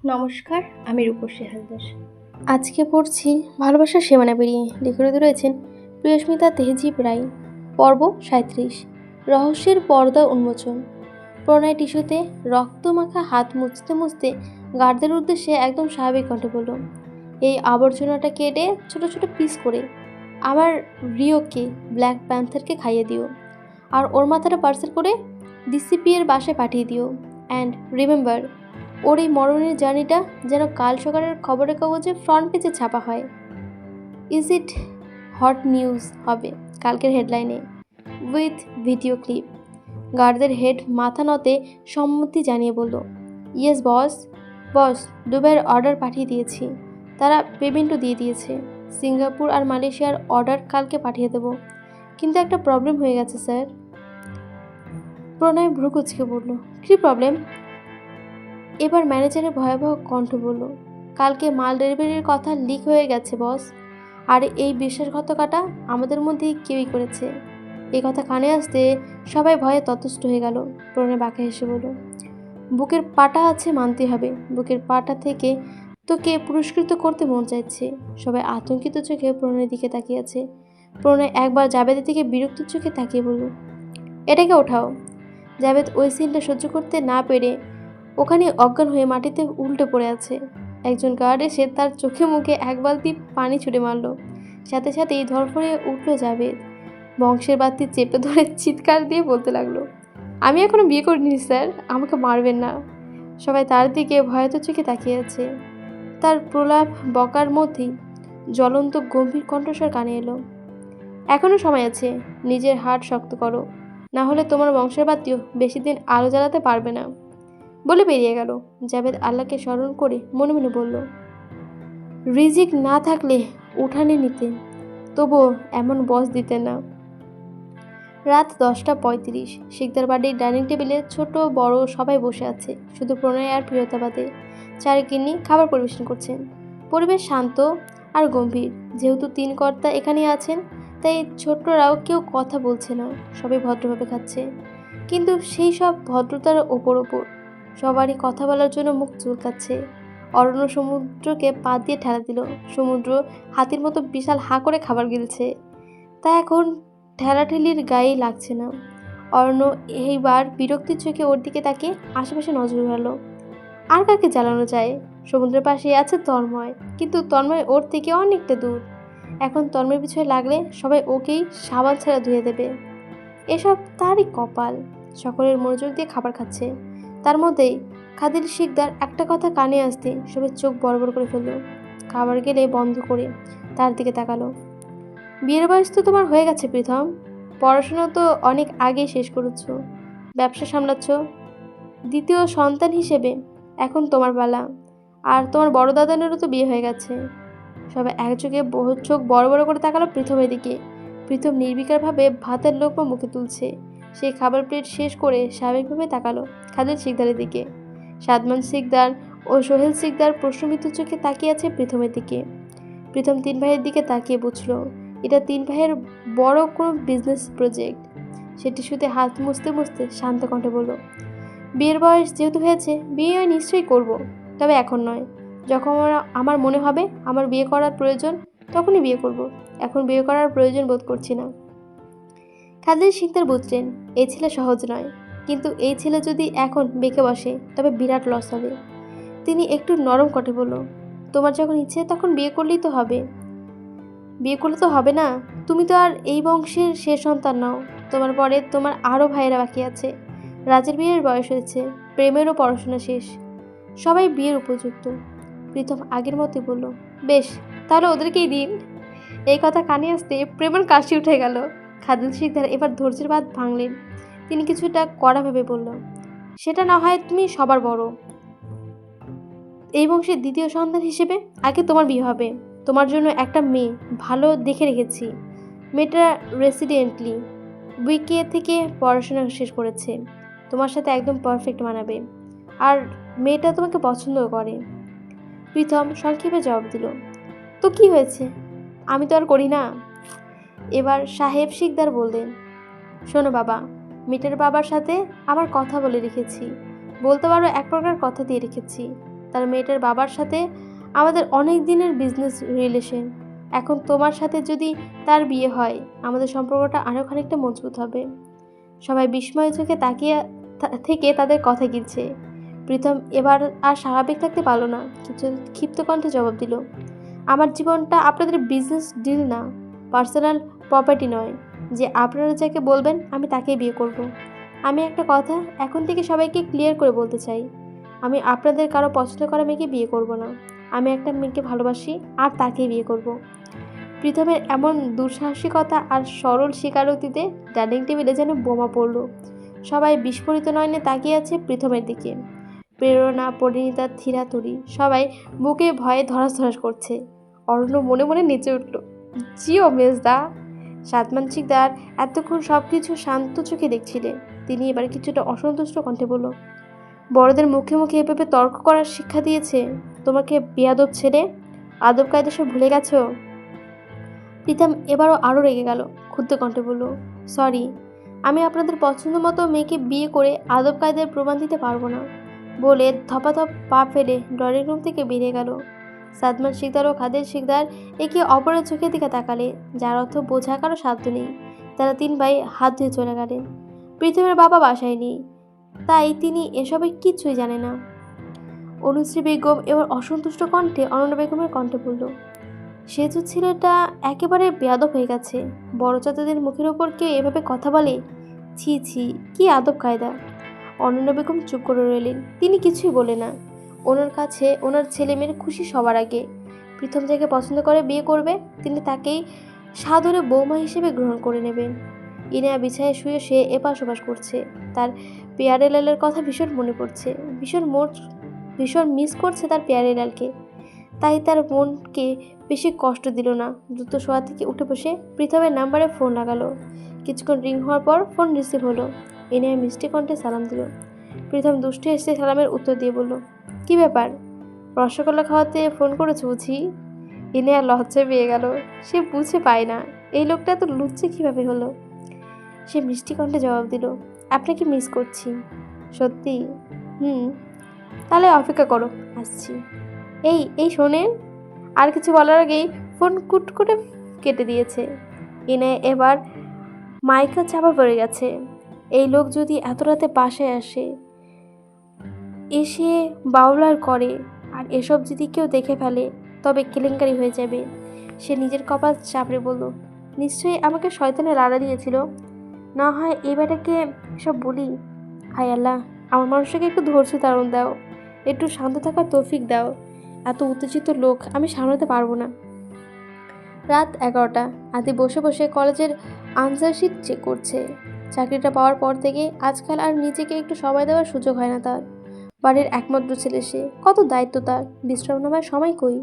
নমস্কার, আমি রূপসী হালদার। আজকে পড়ছি ভালোবাসার সীমানা পেরিয়ে। লেখক রয়েছেন প্রিয়স্মিতা তেহজিব রায়। পর্ব ৩৭, রহস্যের পর্দা উন্মোচন। প্রণয় টিস্যুতে রক্তমাখা হাত মুছতে মুছতে গার্ডদের উদ্দেশ্যে একদম স্বাভাবিক কণ্ঠে বলল, এই আবর্জনাটা কেটে ছোট ছোট পিস করে আমার রিওকে, ব্ল্যাক প্যান্থারকে খাইয়ে দিও, আর ওর মাথাটা পার্সেল করে ডিসিপি এর বাসায় পাঠিয়ে দিও। অ্যান্ড রিমেম্বার, ওর এই মরণের জার্নিটা যেন কাল সকালের খবরের কাগজে ফ্রন্ট পেজে ছাপা হয়। ইজ ইট হট নিউজ হবে কালকের হেডলাইনে, উইথ ভিডিও ক্লিপ। গার্ডদের হেড মাথা নতে সম্মতি জানিয়ে বলল, ইয়েস বস। বস, দুবাইয়ের অর্ডার পাঠিয়ে দিয়েছি, তারা পেমেন্টও দিয়ে দিয়েছে। সিঙ্গাপুর আর মালয়েশিয়ার অর্ডার কালকে পাঠিয়ে দেবো, কিন্তু একটা প্রবলেম হয়ে গেছে স্যার। প্রণয় ভ্রু কুচকে বলল, কী প্রবলেম? এবার ম্যানেজারের ভয়াবহ কণ্ঠ বলল, কালকে মাল ডেলিভারির কথা লিক হয়ে গেছে বস, আর এই বিশ্বাসঘাতকতা আমাদের মধ্যেই কেউই করেছে। এই কথা কানে আসতে সবাই ভয়ে ততস্থ হয়ে গেল। প্রণয় বাঁকা হেসে বলল, বুকের পাটা আছে মানতে হবে, বুকের পাটা থেকে তোকে পুরস্কৃত করতে মন চাইছে। সবাই আতঙ্কিত চোখে প্রণয়ের দিকে তাকিয়ে আছে। প্রণয় একবার জাবেদের দিকে বিরক্ত চোখে তাকিয়ে বলল, এটাকে ওঠাও। জাবেদ ওই সিনটা সহ্য করতে না পেরে ওখানে অজ্ঞান হয়ে মাটিতে উল্টে পড়ে আছে। একজন গার্ড এসে তার চোখে মুখে এক বালতি পানি ছুটে মারল। সাথে সাথেই ধরফড়িয়ে উঠল জাবেদ, বংশের বাতি চেপে ধরে চিৎকার দিয়ে বলতে লাগলো, আমি এখনো বিয়ে করিনি স্যার, আমাকে মারবেন না। সবাই তার দিকে ভয়াত চোখে তাকিয়ে আছে। তার প্রলাপ বকার মধ্যেই জ্বলন্ত গম্ভীর কণ্ঠস্বর কানে এলো, এখনো সময় আছে, নিজের হাত শক্ত করো, না হলে তোমার বংশের বাতিও বেশি দিন আলো জ্বালাতে পারবে না। বলে বেরিয়ে গেল। জাবেদ আল্লাহকে স্মরণ করে মনে মনে বলল, রিজিক না থাকলে উঠানে নিতে, তবুও এমন বস দিতে না। রাত 10:35। শিকদার বাড়ির ডাইনিং টেবিলে ছোট বড় সবাই বসে আছে, শুধু প্রণয় আর প্রিয়তা বাদে। চারিকিন্নি খাবার পরিবেশন করছেন। পরিবেশ শান্ত আর গম্ভীর। যেহেতু তিন কর্তা এখানে আছেন, তাই ছোটরাও কেউ কথা বলছে না, সবাই ভদ্রভাবে খাচ্ছে। কিন্তু সেই সব ভদ্রতার ওপর সবারই কথা বলার জন্য মুখ চুলকাচ্ছে। অরণ্য সমুদ্রকে পা দিয়ে ঠেলা দিল। সমুদ্র হাতির মতো বিশাল হাঁ করে খাবার গিলছে, তা এখন ঠেলাঠেলির গায়েই লাগছে না। অরণ্য এইবার বিরক্তির চোখে ওর দিকে তাকিয়ে আশেপাশে নজর ঘাড়ল। আর কাকে জ্বালানো যায়? সমুদ্রের পাশে আছে তন্ময়, কিন্তু তন্ময় ওর থেকে অনেকটা দূর। এখন তন্ময়ের পিছনে লাগলে সবাই ওকেই সাবান ছাড়া ধুয়ে দেবে। এসব তারই কপাল। সকলের মনোযোগ দিয়ে খাবার খাচ্ছে। তার মধ্যেই খাদিল শিকদার একটা কথা কানে আসতে সবাই চোখ বড় বড় করে ফেলল। খাবার গেলে বন্ধ করে তার দিকে তাকালো। বিয়ের বয়স তো তোমার হয়ে গেছে প্রীতম, পড়াশোনা তো অনেক আগেই শেষ করেছ, ব্যবসা সামলাচ্ছ, দ্বিতীয় সন্তান হিসেবে এখন তোমার পালা। আর তোমার বড় দাদানেরও তো বিয়ে হয়ে গেছে। সবাই একযোগে চোখ বড় বড় করে তাকালো প্রীতমের দিকে। প্রীতম নির্বিকারভাবে ভাতের লোকমা মুখে তুলছে। সে খাবার প্লেট শেষ করে স্বাভাবিকভাবে তাকালো খাদিল শিকদারের দিকে। সাদমান শিকদার ও সোহেল শিকদার প্রশ্নবিদ্ধ চোখে তাকিয়ে আছে প্রীতমের দিকে। প্রীতম তিন ভাইয়ের দিকে তাকিয়ে বুঝল এটা তিন ভাইয়ের বড় কোনো বিজনেস প্রজেক্ট। সে টিস্যুতে হাত মুছতে মুছতে শান্ত কণ্ঠে বলল, বিয়ের বয়স যেহেতু হয়েছে, বিয়ে নিশ্চয়ই করব, তবে এখন নয়। যখন আমার মনে হবে আমার বিয়ে করার প্রয়োজন, তখনই বিয়ে করব। এখন বিয়ে করার প্রয়োজন বোধ করছি না। খাদিল শিকদার বুঝলেন এই ছেলে সহজ নয়, কিন্তু এই ছেলে যদি এখন বেঁকে বসে তবে বিরাট লস হবে। তিনি একটু নরম কণ্ঠে বলল, তোমার যখন ইচ্ছে তখন বিয়ে করলেই তো হবে। বিয়ে করলে তো হবে না, তুমি তো আর এই বংশের শেষ সন্তান নাও। তোমার পরে তোমার আরও ভাইয়েরা বাকি আছে। রাজের বিয়ের বয়স হয়েছে, প্রেমেরও পড়াশোনা শেষ, সবাই বিয়ের উপযুক্ত। প্রীতম আগের মতোই বলল, বেশ, তাহলে ওদেরকেই দিন। এই কথা কানে আসতে প্রেমের কাশি উঠে গেল। খাদিল শিকদার এবার ধৈর্যের বাঁধ ভাঙলেন। তিনি কিছুটা কড়াভাবে বলল, সেটা না হয় তুমি সবার বড়, এই বংশের দ্বিতীয় সন্তান হিসেবে আগে তোমার বিয়ে হবে। তোমার জন্য একটা মেয়ে ভালো দেখে রেখেছি। মেয়েটা রেসিডেন্টলি উইকে থেকে পড়াশোনা শেষ করেছে, তোমার সাথে একদম পারফেক্ট মানাবে, আর মেয়েটা তোমাকে পছন্দও করে। প্রীতম সংক্ষেপে জবাব দিল, তো কি হয়েছে, আমি তো আর করি না। এবার সাহেব শিকদার বললেন, শোনো বাবা, মেয়েটার বাবার সাথে আমার কথা বলে রেখেছি, বলতে পারো এক প্রকার কথা দিয়ে রেখেছি। তার মেয়েটার বাবার সাথে আমাদের অনেক দিনের বিজনেস রিলেশন। এখন তোমার সাথে যদি তার বিয়ে হয়, আমাদের সম্পর্কটা আরও খানিকটা মজবুত হবে। সবাই বিস্ময় চোখে তাকিয়ে থেকে তাদের কথা গিলছে। প্রীতম এবার আর স্বাভাবিক থাকতে পারল না, কিছু ক্ষিপ্ত কণ্ঠে জবাব দিল, আমার জীবনটা আপনাদের বিজনেস ডিল না, পার্সোনাল প্রপার্টি নয় যে আপনারা যাকে বলবেন আমি তাকেই বিয়ে করব। আমি একটা কথা এখন থেকে সবাইকে ক্লিয়ার করে বলতে চাই, আমি আপনাদের কারো পছন্দ করা মেয়েকে বিয়ে করব না। আমি একটা মেয়েকে ভালোবাসি আর তাকেই বিয়ে করব। প্রীতমের এমন দুঃসাহসিকতা আর সরল স্বীকারোক্তিতে ডাইনিং টেবিলে যেন বোমা পড়ল। সবাই বিস্ফোরিত নয়নে তাকিয়ে আছে প্রীতমের দিকে। প্রেরণা, পরিণীতা, থিরাতরি সবাই বুকে ভয়ে ধরাস ধরাস করছে। অরণ্য মনে মনে নেচে উঠল, জিও মেজদা। সাতমান শিকদার এতক্ষণ সব কিছু শান্ত চোখে দেখছিলেন। তিনি এবার কিছুটা অসন্তুষ্ট কণ্ঠে বলল, বড়দের মুখে মুখে এভাবে তর্ক করার শিক্ষা দিয়েছে তোমাকে বেয়াদব ছেলে? আদব কায়দা সব ভুলে গেছ? প্রীতম এবারও আরও রেগে গেল, ক্ষুব্ধ কণ্ঠে বলল, সরি, আমি আপনাদের পছন্দ মতো মেয়েকে বিয়ে করে আদব কায়দার প্রমাণ দিতে পারবো না, বলে ধপাধপ পা ফেলে ড্রয়িং রুম থেকে বেরিয়ে গেল। সাদমান শিকদার ও খাদের শিকদার একে অপরের চোখের দিকে তাকালে, যার অর্থ বোঝা কারো সাধ্য নেই। তারা তিন ভাই হাত ধুয়ে চলে গেলেন। প্রীতমের বাবা বাসায় নেই, তাই তিনি এসবের কিচ্ছুই জানে না। অনুশ্রী বেগম এবার অসন্তুষ্ট কণ্ঠে অনন্যা বেগমের কণ্ঠে বলল, সেজু ছেলেটা একেবারে বেয়াদব হয়ে গেছে। বড় চাচাদের মুখের ওপর কেউ এভাবে কথা বলে? ছি ছি, কি আদব কায়দা। অনন্যা বেগম চুপ করে রইলেন, তিনি কিছুই বলে না। ওনার কাছে ওনার ছেলে মেয়ের খুশি সবার আগে। প্রীতম যাকে পছন্দ করে বিয়ে করবে, তিনি তাকেই সাদরে বৌমা হিসেবে গ্রহণ করে নেবেন। ইনায়া বিছায় শুয়ে সে এপাশ ওপাশ করছে। তার পেয়ারেলালের কথা ভীষণ মনে পড়ছে, ভীষণ মিস করছে তার পেয়ারেলালকে। তাই তার মনকে বেশি কষ্ট দিল না। দ্রুত শোয়া থেকে উঠে বসে প্রীতমের নাম্বারে ফোন লাগালো। কিছুক্ষণ রিং হওয়ার পর ফোন রিসিভ হলো। ইনায়া মিষ্টি কণ্ঠে সালাম দিল। প্রীতম দুষ্টু এসে সালামের উত্তর দিয়ে বলল, কি ব্যাপার, রসগোল্লা খাওয়াতে ফোন করেছো বুঝি? ইনায়া লজ্জা পেয়ে গেল। সে বুঝে পায় না এই লোকটা এত লুচ্চে কীভাবে হলো। সে মিষ্টি কণ্ঠে জবাব দিল, আপনাকে মিস করছি। সত্যি? তাহলে অপেক্ষা করো, আসছি। এই শোনেন। আর কিছু বলার আগেই ফোন কুট করে কেটে দিয়েছে। ইনায়া এবার মাইকা চাপা পড়ে গেছে। এই লোক যদি এত রাতে বাসায় এসে বাউলার করে আর এসব যদি কেউ দেখে ফেলে, তবে কেলেঙ্কারি হয়ে যাবে। সে নিজের কপাল চাপড়ে বলল, নিশ্চয়ই আমাকে শয়তানে লাড়া দিয়েছিল। না হয় এই বেটাকে সব বলি। হায় আল্লাহ, আমার মানুষটাকে একটু ধৈর্য ধারণ দাও, একটু শান্ত থাকার তৌফিক দাও। এত উত্তেজিত লোক আমি সামলাতে পারবো না। রাত 11টা। আদি বসে বসে কলেজের আনসার শিট চেক করছে। চাকরিটা পাওয়ার পর থেকে আজকাল আর নিজেকে একটু সময় দেওয়ার সুযোগ হয় না তার। বাড়ির একমাত্র ছেলে সে, কত দায়িত্ব তার, বিশ্রাম নেওয়ার সময় কই।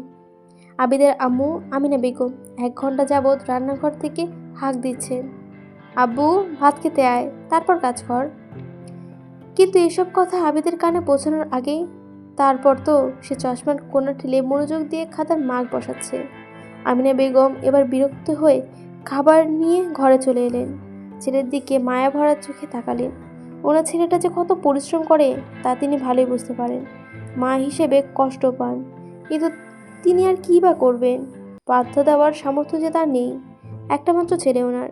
আবিদের আম্মু আমিনা বেগম 1 ঘন্টা যাবৎ রান্নাঘর থেকে হাঁক দিচ্ছেন, আব্বু ভাত খেতে আয়, তারপর কাজ কর। কিন্তু এসব কথা আবিদের কানে পৌঁছানোর আগেই তারপর তো সে চশমার কোণা ঠেলে মনোযোগ দিয়ে খাতার মাগ বসাচ্ছে। আমিনা বেগম এবার বিরক্ত হয়ে খাবার নিয়ে ঘরে চলে এলেন। ছেলের দিকে মায়া ভরা চোখে তাকালেন। ওনার ছেলেটা যে কত পরিশ্রম করে তা তিনি ভালোই বুঝতে পারেন। মা হিসেবে কষ্ট পান, কিন্তু তিনি আর কী বা করবেন? বাধ্য দেওয়ার সামর্থ্য যে তার নেই। একটা মাত্র ছেলে ওনার,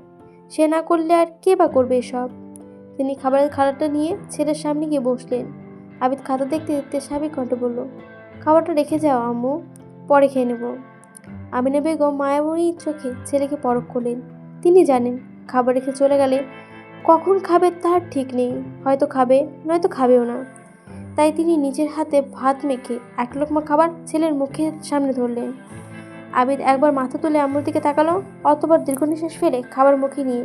সে না করলে আর কে বা করবে এসব? তিনি খাবারের খাতাটা নিয়ে ছেলের সামনে গিয়ে বসলেন। আবিদ খাতা দেখতে দেখতে স্বাভাবিক কণ্ঠে বলল, খাবারটা রেখে যাও আম্মু, পরে খেয়ে নেব। আমিনা বেগম মায়াময়ী চোখে ছেলেকে পরখ করলেন। তিনি জানেন খাবার রেখে চলে গেলে কখন খাবে তার ঠিক নেই, হয়তো খাবে নয়তো খাবেও না। তাই তিনি নিজের হাতে ভাত মেখে 1 লোকমা খাবার ছেলের মুখের সামনে ধরলেন। আবিদ একবার মাথা তুলে আম্মুর দিকে তাকালো, অতবার দীর্ঘ নিঃশ্বাস ফেলে খাবার মুখে নিয়ে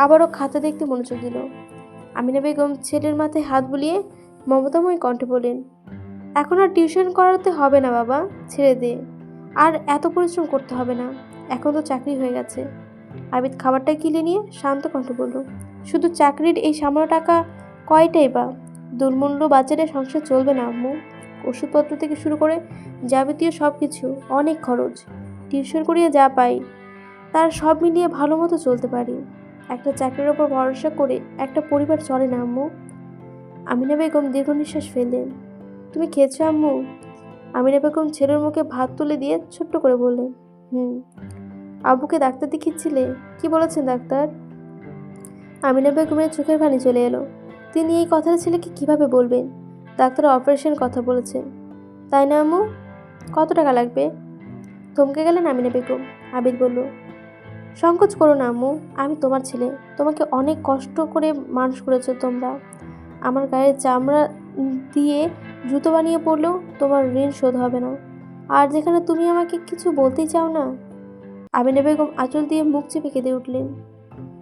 আবারও খাতা দেখতে মনোযোগ দিল। আমিনা বেগম ছেলের মাথায় হাত বুলিয়ে মমতাময়ী কণ্ঠে বলেন, এখন আর টিউশন করাতে হবে না বাবা, ছেড়ে দে। আর এত পরিশ্রম করতে হবে না, এখন তো চাকরি হয়ে গেছে। আবিদ খাবারটা গিলে নিয়ে শান্ত কণ্ঠে বলল, শুধু চাকরির এই সামান্য টাকা কয়টাই বা? দুর্মূল্য বাজারে সংসার চলবে না আম্মু। ওষুধপত্র থেকে শুরু করে যাবতীয় সব কিছু, অনেক খরচ। টিউশন করিয়ে যা পাই তার সব মিলিয়ে ভালো মতো চলতে পারি। একটা চাকরির ওপর ভরসা করে একটা পরিবার চলে না আম্মু। আমিনা বেগম দীর্ঘ নিঃশ্বাস ফেললেন। তুমি খেয়েছো আম্মু? আমিনা বেগম ছেলের মুখে ভাত তুলে দিয়ে ছোট্ট করে বললেন, হুম। আব্বুকে ডাক্তার দেখিয়েছিলে? কি বলেছেন ডাক্তার? আমিনা বেগমের চোখের পানি চলে এলো। তিনি এই কথাটা ছেলেকে কিভাবে বলবেন? ডাক্তার অপারেশন কথা বলেছেন, তাই না আম্মু? কত টাকা লাগবে? থমকে গেলেন আমিনা বেগম। আবিদ বলল, সংকোচ করো না আম্মু, আমি তোমার ছেলে। তোমাকে অনেক কষ্ট করে মানুষ করেছো তোমরা। আমার গায়ের চামড়া দিয়ে জুতো বানিয়ে পড়লেও তোমার ঋণ শোধ হবে না। আর যেখানে তুমি আমাকে কিছু বলতেই চাও না। আমিনা বেগম আঁচল দিয়ে মুখ চেপে কেঁদে উঠলেন।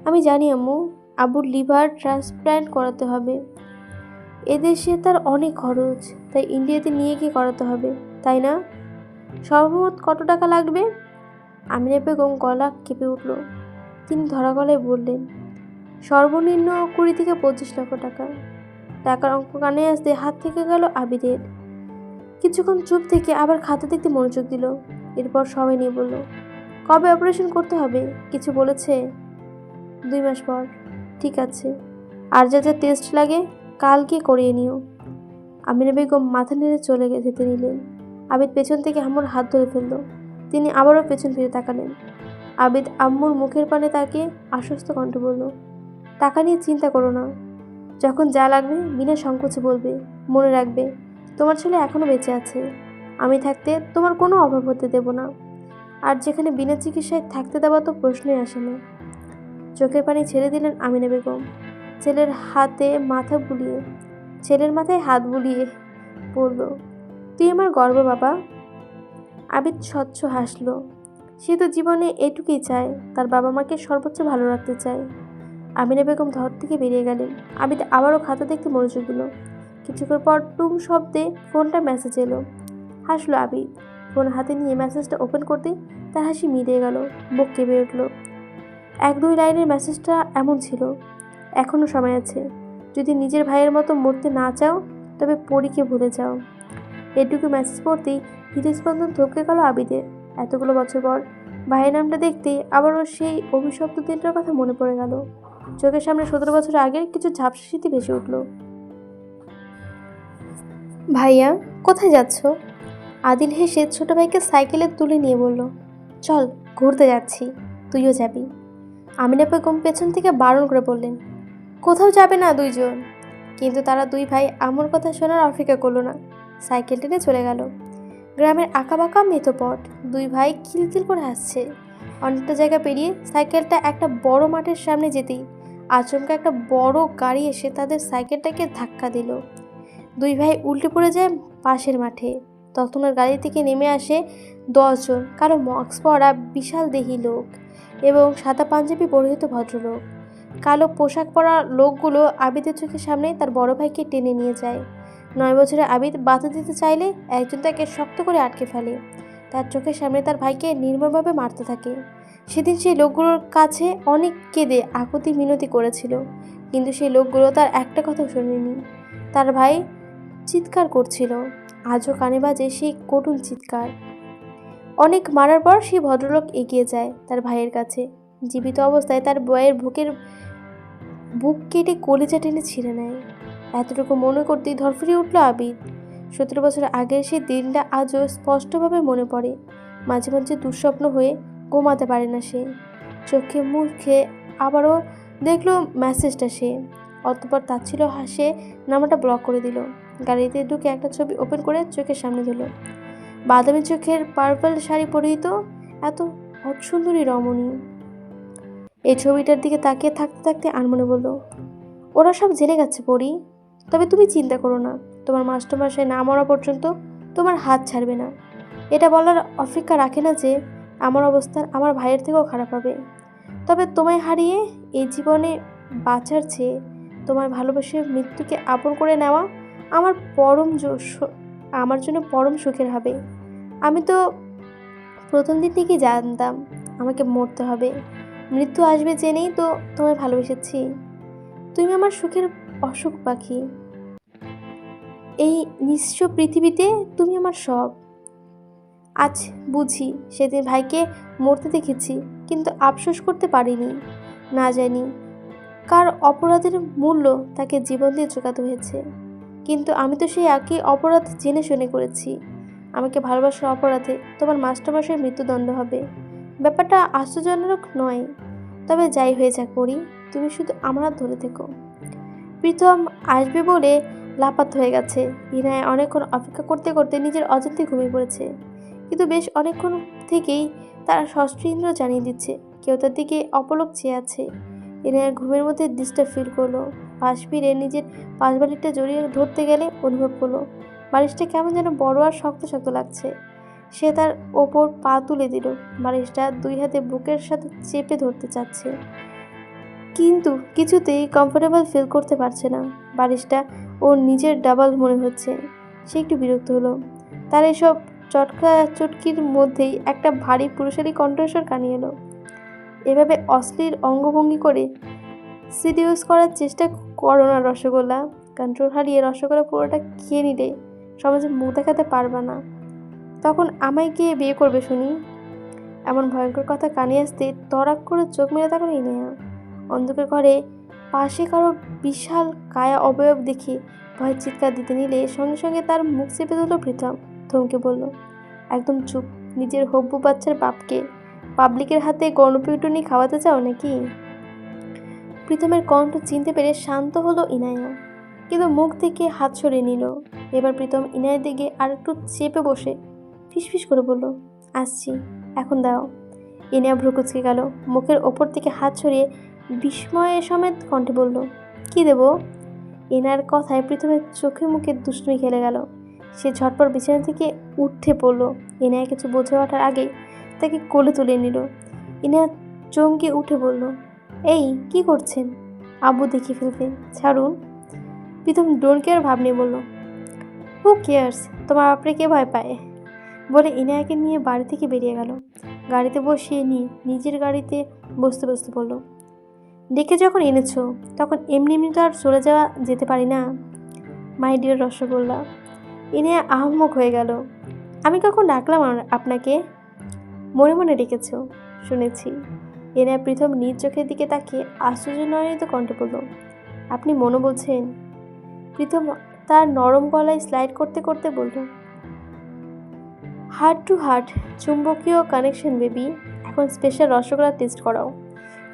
আমি জানি আম্মু, আব্বুর লিভার ট্রান্সপ্ল্যান্ট করাতে হবে। এদেশে তার অনেক খরচ, তাই ইন্ডিয়াতে নিয়ে গিয়ে করাতে হবে, তাই না? সর্বমোট কত টাকা লাগবে? আমিনা বেগম গলা কেঁপে উঠল। তিনি ধরা গলায় বললেন, সর্বনিম্ন 20 থেকে 25 লক্ষ টাকা। টাকার অঙ্ক কানে আসতে হাত থেকে গেল আবিদের। কিছুক্ষণ চুপ থেকে আবার খাতা দেখতে মনোযোগ দিল। এরপর সবাই নিয়ে বলল, কবে অপারেশন করতে হবে? কিছু বলেছে? 2 মাস পর। ঠিক আছে, আর যা যা টেস্ট লাগে কালকে করিয়ে নিও। আমিনা বেগম মাথা নেড়ে চলে যেতে নিলেন। আবিদ পেছন থেকে আম্মুর হাত ধরে ফেলল। তিনি আবারও পেছন ফিরে তাকালেন। আবিদ আম্মুর মুখের পানে তাকিয়ে আশ্বস্ত কণ্ঠে বলল, টাকা নিয়ে চিন্তা করো না। যখন যা লাগবে বিনা সংকোচে বলবে। মনে রাখবে, তোমার ছেলে এখনও বেঁচে আছে। আমি থাকতে তোমার কোনো অভাব হতে দেব না। আর যেখানে বিনা চিকিৎসায় থাকতে দেওয়া তো প্রশ্নই আসে না। চোখের পানি ছেড়ে দিলেন আমিনা বেগম। ছেলের মাথায় হাত বুলিয়ে বলল, তুই আমার গর্ব বাবা। আবিদ স্বচ্ছ হাসল। সে তো জীবনে এটুকুই চায়, তার বাবা মাকে সর্বোচ্চ ভালো রাখতে চায়। আমিনা বেগম ঘর থেকে বেরিয়ে গেলেন। আবিদ আবারও খাতা দেখতে মনোযোগ দিল। কিছুক্ষণ পর টুং শব্দে ফোনটা মেসেজ এলো। হাসলো আবিদ। ফোন হাতে নিয়ে মেসেজটা ওপেন করতে তার হাসি মিলিয়ে গেল, বুক কেঁপে উঠল। 1-2 লাইনের মেসেজটা এমন ছিল, এখনও সময় আছে। যদি নিজের ভাইয়ের মতো মরতে না চাও তবে পরীকে ভুলে যাও। এটুকু মেসেজ পড়তেই হৃদস্পন্দন থমকে গেল আবিদের। এতগুলো বছর পর ভাইয়ের নামটা দেখতেই আবারও সেই অভিশপ্ত দিনটার কথা মনে পড়ে গেল। চোখের সামনে 17 বছর আগের কিছু ঝাপসা স্মৃতি ভেসে উঠল। ভাইয়া, কোথায় যাচ্ছ? আদিল হেসে ছোট ভাইকে সাইকেলে তুলে নিয়ে বলল, চল ঘুরতে যাচ্ছি, তুইও যাবি। আমিনা বেগম পেছন থেকে বারণ করে বললেন, কোথাও যাবে না দুইজন। কিন্তু তারা 2 ভাই আম্মুর কথা শোনার অপেক্ষা করলো না। সাইকেল টেনে চলে গেল। গ্রামের আঁকাবাঁকা মেঠোপথ। 2 ভাই খিলখিল করে হাসছে। অনেকটা জায়গা পেরিয়ে সাইকেলটা একটা বড় মাঠের সামনে যেতেই আচমকা একটা বড় গাড়ি এসে তাদের সাইকেলটাকে ধাক্কা দিল। 2 ভাই উল্টে পড়ে যায় পাশের মাঠে। তৎক্ষণাৎ গাড়ি থেকে নেমে আসে 10 জন কালো মাস্ক পরা বিশাল দেহী লোক এবং সাদা পাঞ্জাবি পরিহিত ভদ্রলোক। কালো পোশাক পরা লোকগুলো আবিদের চোখের সামনে তার বড় ভাইকে টেনে নিয়ে যায়। 9 বছরের আবিদ বাধা দিতে চাইলে একজন তাকে শক্ত করে আটকে ফেলে। তার চোখের সামনে তার ভাইকে নির্মমভাবে মারতে থাকে। সেদিন সেই লোকগুলোর কাছে অনেক কেঁদে আকুতি মিনতি করেছিল, কিন্তু সেই লোকগুলো তার একটা কথাও শোনেনি। তার ভাই চিৎকার করছিল, আজও কানে বাজে সেই করুণ চিৎকার। অনেক মারার পর সেই ভদ্রলোক এগিয়ে যায় তার ভাইয়ের কাছে। জীবিত অবস্থায় তার বইয়ের বুক কেটে কলিজা টেনে ছিঁড়ে নেয়। এতটুকু মনে করতেই ধরফড়িয়ে উঠল আবিদ। 17 বছর আগের সেই দিনটা আজও স্পষ্টভাবে মনে পড়ে। মাঝে মাঝে দুঃস্বপ্ন হয়ে ঘুমাতে পারে না সে। চোখে মুখে আবারও দেখলো মেসেজটা সে। অতঃপর তাচ্ছিল হাসে নাম্বারটা ব্লক করে দিল। গাড়িতে ঢুকে একটা ছবি ওপেন করে চোখের সামনে দিল। বাদামি চোখের পার্পল শাড়ি পরিহিত এত অসুন্দরী রমণী। এই ছবিটার দিকে তাকিয়ে থাকতে থাকতে আনমনে বলল, ওরা সব জেনে গেছে পরি, তবে তুমি চিন্তা করো না, তোমার মাস্টারমশাই না মরা পর্যন্ত তোমার হাত ছাড়বে না। এটা বলার অপেক্ষা রাখে না যে আমার অবস্থান আমার ভাইয়ের থেকেও খারাপ হবে। তবে তোমায় হারিয়ে এই জীবনে বাঁচার চেয়ে তোমার ভালোবাসে মৃত্যুকে আপন করে নেওয়া আমার জন্য পরম সুখের হবে। আমি তো প্রথম দিন থেকেই জানতাম আমাকে মরতে হবে, মৃত্যু আসবে জেনেই তো তোমায় ভালোবেসেছি। তুমি আমার সুখের অসুখ পাখি। এই নিঃস্ব পৃথিবীতে তুমি আমার সব। আজ বুঝি সেদিন ভাইকে মরতে দেখেছি, কিন্তু আফসোস করতে পারিনি। না জানি কার অপরাধের মূল্য তাকে জীবন দিয়ে চুকাতে হয়েছে, কিন্তু আমি তো সেই একই অপরাধ জেনে শুনে করেছি। আমাকে ভালোবাসার অপরাধে তোমার মাস্টারমশাইয়ের মৃত্যুদণ্ড হবে। ব্যাপারটা আশ্চর্যজনক নয়। তবে যাই হয়ে যাক পড়ি, তুমি শুধু আমার হাত ধরে থেকো। প্রীতম আসবে বলে লাপাত হয়ে গেছে। ইনায়া অনেকক্ষণ অপেক্ষা করতে করতে নিজের অজান্তে ঘুমিয়ে পড়েছে। কিন্তু বেশ অনেকক্ষণ থেকেই তারা ষষ্ঠ ইন্দ্র জানিয়ে দিচ্ছে কেউ তার দিকে অপলক চেয়ে আছে। ইনায়া ঘুমের মধ্যে ডিস্টার্ব ফিল করলো। পাশ ফিরে নিজের পাশ বালিশটা জড়িয়ে ধরতে গেলে অনুভব করলো বালিশটা কেমন যেন বড় আর শক্ত শক্ত লাগছে। সে তার ওপর পা তুলে দিল। বালিশটা দুই হাতে বুকের সাথে চেপে ধরতে চাচ্ছে, কিন্তু কিছুতেই কমফোর্টেবল ফিল করতে পারছে না। বালিশটা ওর নিজের ডাবল মনে হচ্ছে। সে একটু বিরক্ত হলো। তার এসব চটকা চটকির মধ্যেই একটা ভারী পুরুষালী কণ্ঠস্বর কানে এলো। এভাবে অশ্লীল অঙ্গভঙ্গি করে সিডিউস করার চেষ্টা করো না রসগোল্লা। কন্ট্রোল হারিয়ে রসগোল্লা পুরোটা খেয়ে নিলে সমাজে মুখ দেখাতে পারবা না। তখন আমায় গিয়ে বিয়ে করবে শুনি। এমন ভয়ঙ্কর কথা কানে আসতে তড়াক করে চোখ মেলে তাকালো ইনায়া। অন্ধকার ঘরে পাশে কারো বিশাল কায়া অবয়ব দেখে ভয় চিৎকার দিতে নিলে সঙ্গে সঙ্গে তার মুখ চেপে ধরল প্রীতম। থমকে বলল, একদম চুপ। নিজের হব্বু বাচ্চার বাপকে পাবলিকের হাতে গণপিটুনি খাওয়াতে চাও নাকি? প্রীতমের কণ্ঠ চিনতে পেরে শান্ত হলো ইনায়া, কিন্তু মুখ থেকে হাত সরিয়ে নিল। এবার প্রীতম ইনায়ের দিকে আর একটু চেপে বসে ফিসফিস করে বলল, আসছি, এখন দাও। ইনায়া ভ্রু কুঁচকে গেল। মুখের ওপর থেকে হাত সরিয়ে বিস্ময়ে সমেত কণ্ঠে বলল, কি দেব? ইনার কথায় প্রীতমের চোখে মুখে দুষ্টুমি খেলে গেল। সে ঝটপট বিছানা থেকে উঠে পড়ল। ইনায়া কিছু বোঝে ওঠার আগেই তাকে কোলে তুলে নিল। ইনায়া চমকে উঠে বলল, এই কি করছেন? আব্বু দেখে ফেলবে, ছাড়ুন। প্রীতম ডোন্ট কেয়ার ভাব নিয়ে বলল, হু কেয়ার্স, তোমার বাপরে কে ভয় পায়? বলে ইনায়াকে নিয়ে বাড়ি থেকে বেরিয়ে গেল। গাড়িতে বসিয়ে নিয়ে নিজের গাড়িতে বসতে বসতে বলল, ডেকে যখন এনেছো তখন এমনি এমনি তো আর চলে যাওয়া যেতে পারি না। My dear rasgulla. ইনায়া আহম্মক হয়ে গেল। আমি কখন ডাকলাম আপনাকে? মনে মনে ডেকেছ, শুনেছি। ইনায়া প্রীতম নিজ চোখের দিকে তাকিয়ে আশ্চর্যজনিত কণ্ঠে বলল, আপনি মনে বলছেন? প্রীতম তার নরম গলায় স্লাইড করতে করতে বলল, হার্ট টু হার্ট, চুম্বকীয় কানেকশন বেবি। এখন স্পেশাল রসগোল্লা টেস্ট করাও।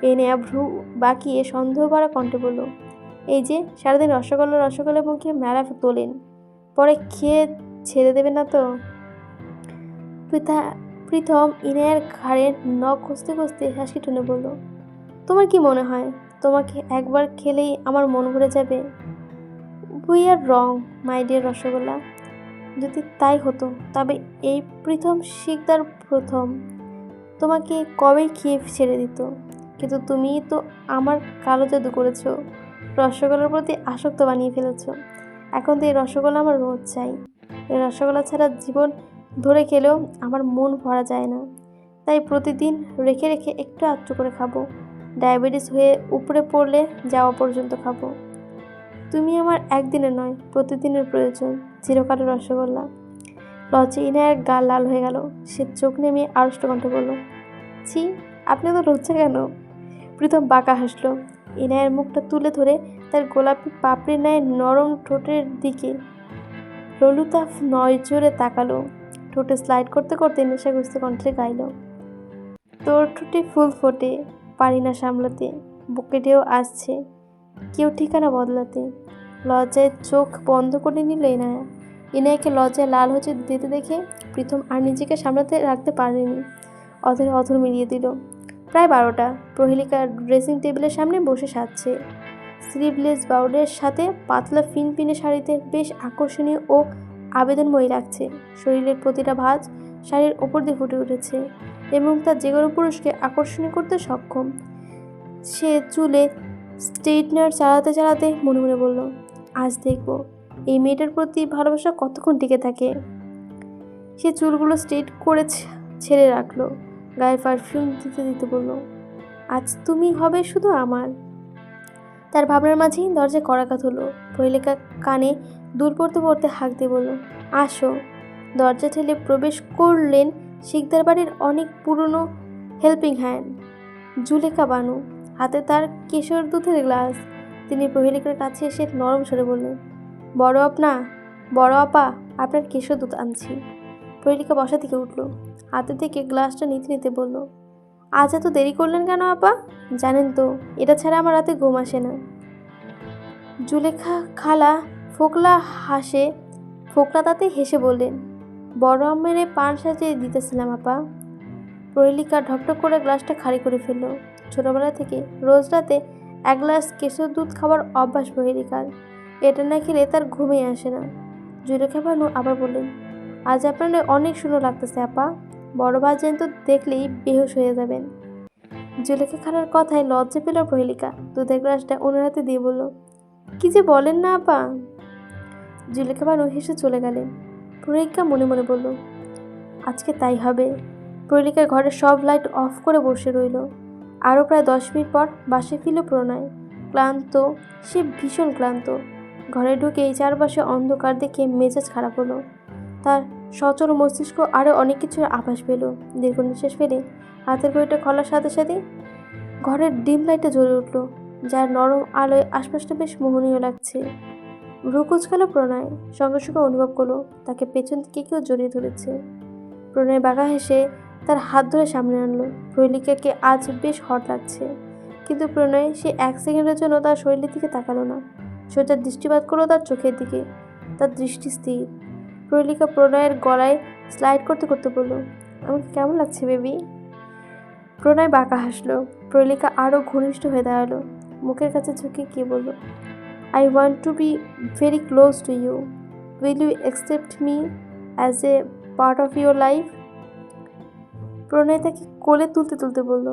ইনায়া ভ্রু বাঁকিয়ে সন্দেহ ভরা কণ্ঠে বলল, এই যে সারাদিন রসগোল্লা রসগোল্লা মুখে মেলা তোলেন, পরে খেয়ে ছেড়ে দেবেন না তো? প্রীতম ইনায়ার ঘাড়ের নখ ঘষতে ঘষতে হাসি টেনে বলল, তোমার কি মনে হয় তোমাকে একবার খেলেই আমার মন ভরে যাবে? We are wrong my dear rasgulla. যদি তাই হতো তবে এই প্রীতম শিকদার প্রথম তোমাকে কবেই খেয়ে ছেড়ে দিত। কিন্তু তুমি তো আমার কালো জাদু করেছ, রসগোল্লার প্রতি আসক্ত বানিয়ে ফেলেছ। এখন তো এই রসগোল্লা আমার রোজ চাই। এই রসগোল্লা ছাড়া জীবন ধরে খেলেও আমার মন ভরা যায় না। তাই প্রতিদিন রেখে রেখে একটু আধটু করে খাবো। ডায়াবেটিস হয়ে উপরে পড়লে যাওয়া পর্যন্ত খাবো। তুমি আমার একদিনের নয়, প্রতিদিনের প্রয়োজন। চিরকালের রসগোল্লা। লজ্জে ইনায়ার গাল লাল হয়ে গেল। সে চোখ নেমে আড়ষ্ট কণ্ঠে বলল, ছি, আপনি তো লজ্জা কেন? প্রীতম বাঁকা হাসলো। ইনায়ের মুখটা তুলে ধরে তার গোলাপি পাপড়ির ন্যায় নরম ঠোঁটের দিকে ললিতা নজরে তাকালো। ঠোঁটে স্লাইড করতে করতে নেশাগ্রস্ত কণ্ঠে গাইল, তোর ঠোঁটে ফুল ফোটে, পারি না সামলাতে, বুকে ঢেউ আসছে, কেউ ঠিকানা বদলাতে। লজ্জায় চোখ বন্ধ করে নিল ইনায়া। ইনায়াকে লজ্জায় লাল হচ্ছে দিতে দেখে প্রীতম আর নিজেকে সামলাতে রাখতে পারেনি। অধরে অধর মিলিয়ে দিল। প্রায় 12টা। প্রহেলিকা ড্রেসিং টেবিলের সামনে বসে সাজছে। স্লিভলেস বাউডের সাথে পাতলা ফিনফিনে শাড়িতে বেশ আকর্ষণীয় ও আবেদনময়ী লাগছে। শরীরের প্রতিটা ভাঁজ শাড়ির ওপর দিয়ে ফুটে উঠেছে এবং তার যে কোনো পুরুষকে আকর্ষণীয় করতে সক্ষম। সে চুলে স্ট্রেটনার চালাতে চালাতে মনে মনে বলল, আজ দেখব এই মেয়েটার প্রতি ভালোবাসা কতক্ষণ টিকে থাকে। সে চুলগুলো স্ট্রেট করে ছেড়ে রাখলো। গায়ে পারফিউম দিতে দিতে বলল, আজ তুমি হবে শুধু আমার। তার ভাবনার মাঝেই দরজায় কড়াঘাত হলো। প্রহেলিকা কানে দুল পড়তে পড়তে হাঁক দিয়ে বলল, আসো। দরজা ঠেলে প্রবেশ করলেন শিকদার বাড়ির অনেক পুরনো হেল্পিং হ্যান্ড জুলেখা বানু। হাতে তার কেশর দুধের গ্লাস। তিনি প্রহেলিকার কাছে এসে নরম স্বরে বললেন, বড় আপা, আপনার কেশর দুধ আনছি। প্রহেলিকা বসা থেকে উঠল, হাতে থেকে গ্লাসটা নিতে নিতে বলল, আজ এত দেরি করলেন কেন আপা? জানেন তো এটা ছাড়া আমার রাতে ঘুম আসে না। জুলেখা খালা ফোকলা তাতে হেসে বললেন, বড় আম্মেরে পান সাজিয়ে দিতেছিলাম আপা। প্রহেলিকা ঢকঢক করে গ্লাসটা খালি করে ফেলল। ছোটবেলা থেকে রোজ রাতে এক গ্লাস কেশর দুধ খাবার অভ্যাস প্রহেলিকার। এটা না খেলে তার ঘুমিয়ে আসে না। জুলেখা বানু আবার বললেন, আজ আপনাদের অনেক সুন্দর লাগতেছে আপা। বড় ভাইজান তো দেখলেই বেহুশ হয়ে যাবেন। জুলেখা খালার কথায় লজ্জা পেল প্রহেলিকা। দুধের গ্লাসটা ওনার হাতে দিয়ে বলল, কি যে বলেন না আপা। জুলেখা বানু হেসে চলে গেলেন। প্রহেলিকা মনে মনে বলল, আজকে তাই হবে। প্রহেলিকার ঘরের সব লাইট অফ করে বসে রইল। আরও প্রায় 10 মিনিট পর বাসায় ফিরল প্রণয়। ক্লান্ত, সে ভীষণ ক্লান্ত। ঘরে ঢুকেই চারপাশে অন্ধকার দেখে মেজাজ খারাপ হলো। তার সচল মস্তিষ্ক আরও অনেক কিছুর আভাস পেল। দীর্ঘ নিঃশ্বাস ফেলে হাতের ঘড়িটা খোলার সাথে সাথে ঘরের ডিম লাইটটা জ্বলে উঠল, যার নরম আলোয় আশপাশটা বেশ মোহনীয় লাগছে। ভ্রু কুচকালো প্রণয়, সঙ্গে সঙ্গে অনুভব করলো তাকে পেছন থেকে কেউ জড়িয়ে ধরেছে। প্রণয় বাঁকা হেসে তার হাত ধরে সামনে আনলো। প্রহেলিকাকে আজ বেশ হট লাগছে, কিন্তু প্রণয় সে 1 সেকেন্ডের জন্য তার শরীরের দিকে তাকালো না। সোজা দৃষ্টিপাত করলো তার চোখের দিকে। তার দৃষ্টি স্থির। প্রহেলিকা প্রণয়ের গলায় স্লাইড করতে করতে বলল, আমাকে কেমন লাগছে বেবি? প্রণয় বাঁকা হাসলো। প্রহেলিকা আরও ঘনিষ্ঠ হয়ে দাঁড়ালো, মুখের কাছে ঝুঁকে গিয়ে বলল, I want to be very close to you. Will you accept me as a part of your life? প্রণয় তাকে কোলে তুলতে তুলতে বলল,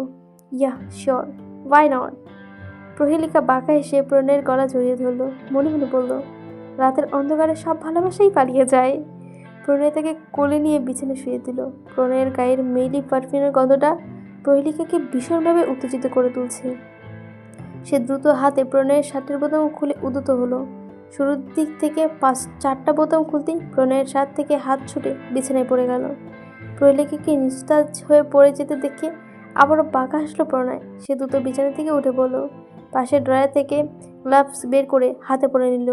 ইয়া শিওর, ওয়াই নট? প্রহেলিকা বাঁকা এসে প্রণয়ের গলা জড়িয়ে ধরল, মনে মনে বলল, রাতের অন্ধকারে সব ভালোবাসাই পালিয়ে যায়। প্রণয় তাকে কোলে নিয়ে বিছানায় শুয়ে দিল। প্রণয়ের গায়ের মেইলি পারফিউমের গন্ধটা প্রহেলিকাকে ভীষণভাবে উত্তেজিত করে তুলছে। সে দ্রুত হাতে প্রণয়ের শার্টের বোতাম খুলে উদ্যত হলো। শুরুর দিক থেকে 4টা বোতাম খুলতেই প্রণয়ের শার্ট থেকে হাত ছুটে বিছানায় পড়ে গেল। প্রহেলিকাকে নিস্তেজ হয়ে পড়ে যেতে দেখে আবারও বাঁকা হাসলো প্রণয়। সে দ্রুত বিছানা থেকে উঠে পড়ল। পাশের ড্রয়ার থেকে গ্লাভস বের করে হাতে পরে নিল।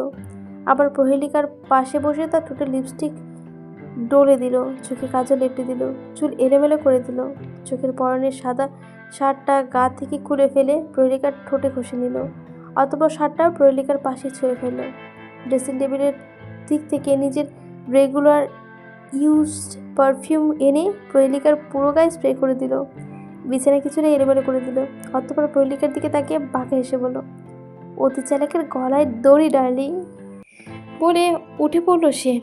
আবার প্রহেলিকার পাশে বসে তার ঠোঁটে লিপস্টিক ডলে দিল, চোখে কাজল লেপটে দিল, চুল এলোমেলো করে দিল। চোখের পরনের সাদা শার্টটা গা থেকে খুলে ফেলে প্রহেলিকার ঠোঁটে ঘষে নিল। অতঃপর শার্টটাও প্রহেলিকার পাশে ছুঁয়ে ফেলল। ড্রেসিং টেবিলের দিক থেকে নিজের রেগুলার ইউজড পারফিউম এনে প্রহেলিকার পুরো গায়ে স্প্রে করে দিল। বিছানা কিছুটা এলোমেলো করে দিল। অতঃপর প্রহেলিকার দিকে তাকিয়ে বাঁকা হেসে বলল, অতি চালাকের গলায় দড়ি ডার্লিং। বলে উঠে পড়ল সে।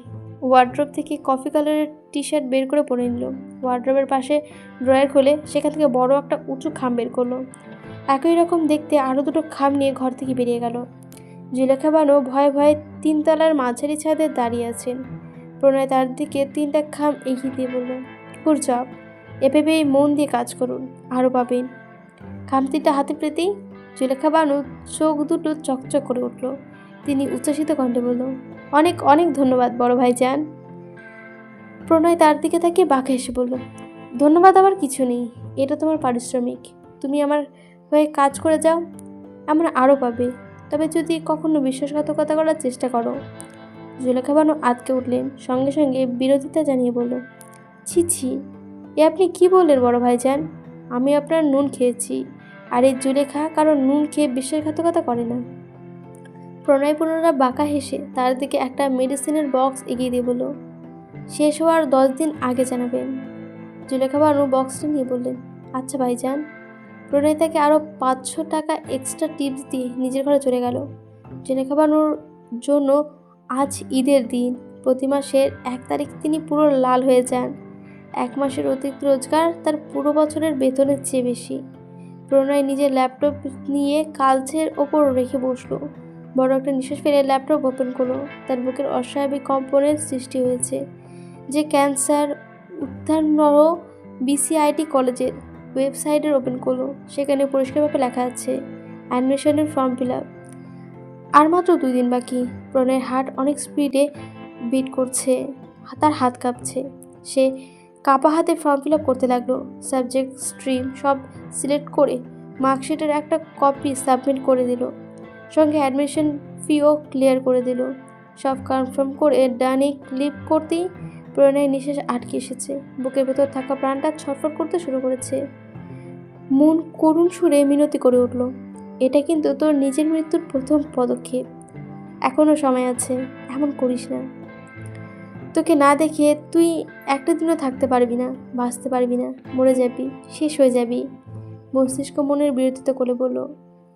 ওয়ার্ড্রোব থেকে কফি কালারের টি শার্ট বের করে পরে নিল। ওয়ার্ড্রোবের পাশে ড্রয়ার খুলে সেখান থেকে বড় একটা উঁচু খাম বের করলো। একই রকম দেখতে আরও 2টো খাম নিয়ে ঘর থেকে বেরিয়ে গেল। জুলেখা বানু ভয়ে ভয়ে 3 তলার মাঝারি ছাদে দাঁড়িয়ে আছেন। প্রণয় তার দিকে 3টা খাম এগিয়ে দিয়ে বলল, গুড জব, এভাবেই মন দিয়ে কাজ করুন, আরও পাবেন। খাম 3টা হাতে পেতেই জুলেখা বানু চোখ দুটো চকচক করে উঠল। তিনি উচ্ছ্বাসিত কণ্ঠে বলল, অনেক অনেক ধন্যবাদ বড় ভাইজান। প্রণয় তার দিকে তাকিয়ে বাঁকা হেসে বলল, ধন্যবাদ আমার কিছু নেই, এটা তোমার পারিশ্রমিক। তুমি আমার হয়ে কাজ করে যাও, আমরা আরও পাবে, তবে যদি কখনো বিশ্বাসঘাতকতা করার চেষ্টা করো। জুলেখা বানু আটকে উঠলেন, সঙ্গে সঙ্গে বিরোধিতা জানিয়ে বলল, ছি ছি, এ আপনি কি বললেন বড় ভাইজান? আমি আপনার নুন খেয়েছি, আর এই জুলেখা কারণ নুন খেয়ে বিশ্বাসঘাতকতা করে না। প্রণয় পুনরায় বাঁকা হেসে তার দিকে একটা মেডিসিনের বক্স এগিয়ে দিয়ে বলল, শেষ হওয়ার 10 দিন আগে জানাবেন। জুলেখা বানু বক্সটা নিয়ে বললেন, আচ্ছা ভাইজান। প্রণয় তাকে আরও 500 টাকা এক্সট্রা টিপস দিয়ে নিজের ঘরে চলে গেল। জুলেখা বানুর জন্য আজ ঈদের দিন। প্রতি মাসের 1 তারিখ তিনি পুরো লাল হয়ে যান। 1 মাসের অতিরিক্ত রোজগার তার পুরো বছরের বেতনের চেয়ে বেশি। প্রণয় নিজের ল্যাপটপ নিয়ে কালচের ওপর রেখে বসলো। বড় একটা নিঃশ্বাস ফেলে ল্যাপটপ ওপেন করলো। তার বুকের অস্বাভাবিক কম্পনের সৃষ্টি হয়েছে। যে ক্যান্সার উত্থান বিসিআইটি কলেজের ওয়েবসাইটের ওপেন করলো। সেখানে পরিষ্কারভাবে লেখা আছে, অ্যাডমিশনের ফর্ম ফিল আপ। আর মাত্র 2 দিন বাকি। প্রণয়ের হার্ট অনেক স্পিডে বিট করছে, তার হাত কাঁপছে। সে কাঁপা হাতে ফর্ম ফিল আপ করতে লাগলো। সাবজেক্ট, স্ট্রিম সব সিলেক্ট করে মার্কশিটের একটা কপি সাবমিট করে দিল। সঙ্গে অ্যাডমিশন ফিও ক্লিয়ার করে দিল। সব কনফার্ম করে ডানে ক্লিক করতেই প্রণয়ের নিঃশ্বাস আটকে এসেছে। বুকের ভেতর থাকা প্রাণটা ছটফট করতে শুরু করেছে। মন করুণ সুরে মিনতি করে উঠল, এটা কিন্তু তোর নিজের মৃত্যুর প্রথম পদক্ষেপ। এখনো সময় আছে, এমন করিস না। তোকে না দেখে তুই একটা দিনও থাকতে পারবি না, বাঁচতে পারবি না, মরে যাবি, শেষ হয়ে যাবি। মস্তিষ্ক মনের বিরোধিতা করে বলল,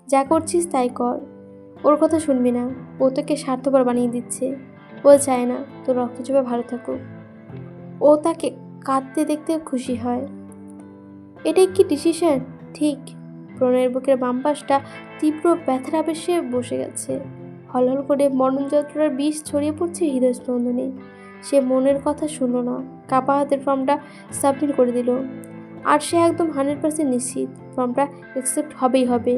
যা করছিস তাই কর। ওর কথা শুনবি না, ও তোকে স্বার্থপর বানিয়ে দিচ্ছে। ও চায় না তোর রক্তচোপা ভালো থাকুক, ও তাকে কাঁদতে দেখতে খুশি হয়। এটাই কি ডিসিশন ঠিক? প্রণয়ের বুকের বাম পাশটা তীব্র ব্যথার আবেশে বসে গেছে। হলহল করে মরণ যন্ত্রণার বিষ ছড়িয়ে পড়ছে হৃদয়স্পন্দনে। সে মনের কথা শুনল না, কাপা হাতের ফর্মটা সাবমিট করে দিল। আর সে একদম 100% নিশ্চিত ফর্মটা অ্যাকসেপ্ট হবেই হবে।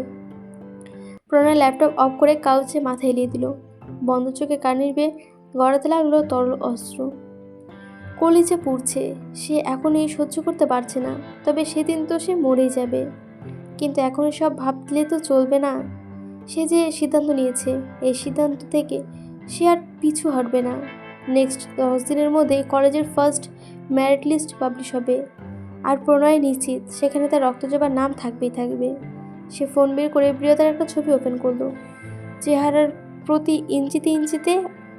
প্রণয় ল্যাপটপ অফ করে কাউচে মাথা এলিয়ে দিল। বন্ধ চোখে কানের বেয়ে গড়াতে লাগলো তরল অস্ত্র। কলিজা পুড়ছে, সে এখন এই সহ্য করতে পারছে না। তবে সেদিন তো সে মরেই যাবে। কিন্তু এখন সব ভাবলে তো চলবে না। সে যে সিদ্ধান্ত নিয়েছে, এই সিদ্ধান্ত থেকে সে আর পিছু হটবে না। নেক্সট 10 দিনের মধ্যেই কলেজের ফার্স্ট মেরিট লিস্ট পাবলিশ হবে। আর প্রণয় নিশ্চিত সেখানে তার রক্তজবার নাম থাকবেই থাকবে। সে ফোন বের করে প্রিয়তার একটা ছবি ওপেন করলো। চেহারার প্রতি ইঞ্চিতে ইঞ্চিতে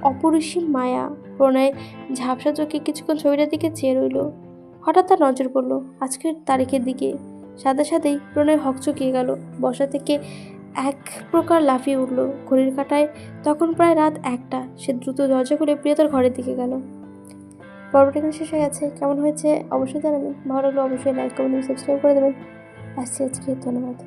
অপরিসীম মায়া। প্রণয় ঝাপসা চোখে কিছুক্ষণ ছবিটার দিকে চেয়ে রইল। হঠাৎ তার নজর পড়ল আজকের তারিখের দিকে। সাথে সাথেই প্রণয় হকচকিয়ে গেল। বসা থেকে এক প্রকার লাফিয়ে উঠল। ঘড়ির কাঁটায় তখন প্রায় রাত 1টা। সে দ্রুত দরজা খুলে প্রিয়তার ঘরের দিকে গেল। পর্বটা এখানে শেষ হয়ে গেছে। কেমন হয়েছে অবশ্যই জানাবেন। ভালো লাগলে অবশ্যই লাইক কমেন্ট সাবস্ক্রাইব করে দেবেন। আসছি আজকে, ধন্যবাদ।